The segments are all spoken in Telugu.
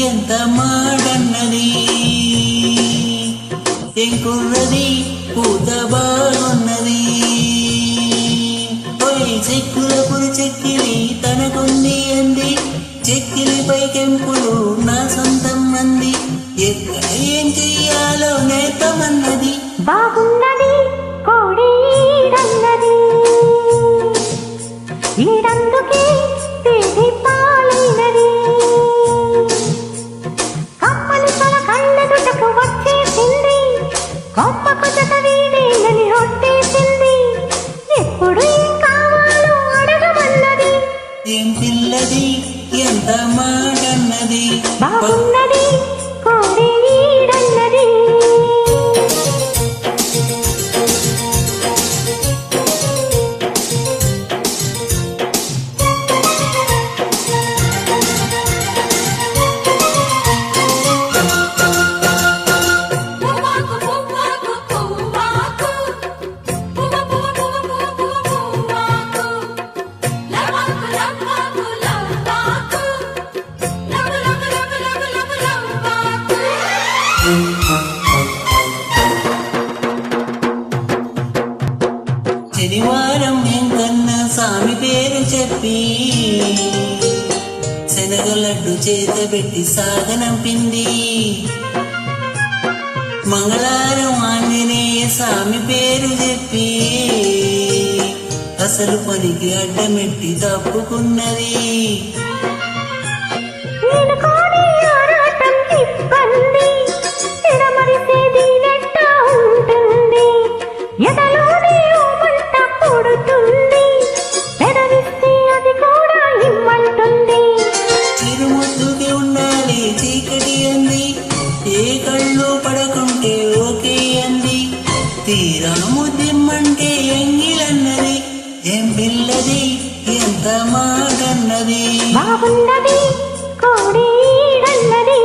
ఎంత మాటన్నది ఎంకున్నది పూత బాగున్నది చెక్కుల పురి చెక్కిలి తనకుంది అంది చెక్కిలిపై కెంపులు నా సొంతం మంది ఎక్కడ ఏం చెయ్యాలో నేతమన్నది బాగున్నది కోడి ఈడన్నది ఈడందుకే తేది పాలైనది కమ్మలు తన కళ్ళెదుటకు వచ్చేసింది కొమ్మకు జత వీడేనని ఒట్టేసింది ఎప్పుడు ఏం కావాలో అడగమన్నది ఏం పిల్లది ఎంత మాటన్నది బాగున్నది కోడి ఈడన్నది శనివారం వెంకన్న స్వామి పేరు చెప్పి శనగలడ్డు చేతబెట్టి సాగనంపింది మంగళవారం ఆంజనేయ స్వామి పేరు చెప్పి అసలు పనికి అడ్డమెట్టి తప్పుకున్నది చిరుముద్దుకి ఉండాలి చీకటి అంది ఏ కళ్ళు పడకుంటే ఓకే అంది తీరా ముద్దిమ్మంటే ఎంగిలన్నది ఏం పిల్లది ఎంత మాటన్నది బాగున్నది కోడి ఈడన్నది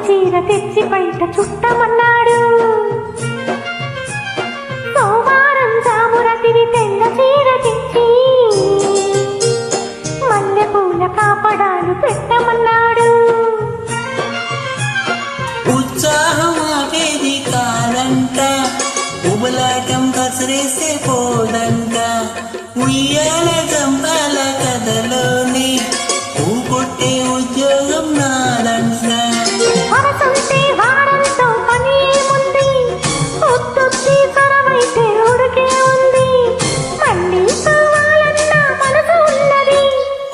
చీర తెచ్చి బయట చుట్టమన్నాడు సోమవారం జామురతివి తెల్ల చీర తెచ్చి మల్లె పూల కాపడాలు పెట్టమన్నాడు ఉత్సాహం ఆపేది కాదంట ఉబలాటం కసరేస్తే పోదంట ఉయ్యాల చంపాల కథలోని ఊకొట్టే ఉద్యోగం నాదంట వాడంతో పని ఏముంది ఒత్తుత్తి సరమైతే ఉడికే ఉంది మళ్ళీ కావాలన్న మనసు ఉన్నది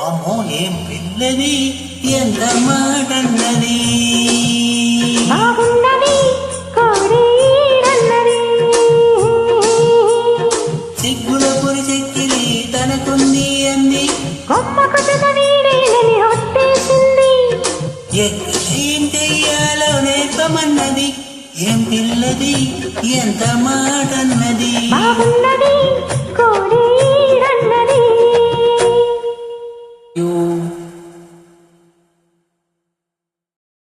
అమ్మో ఏం పిల్లది ఎంత మాటన్నది బాగున్నది కోడి ఈడన్నది సిగ్గుల పురి చెక్కిలి తనకుంది అంది కొమ్మకు జత వీడేనని ఒట్టేసింది ఎక్కడ ఏం చెయ్యాలో నేర్పమన్నది ఏం పిల్లది ఎంత మాటన్నది బాగున్నది కోడి ఈడన్నది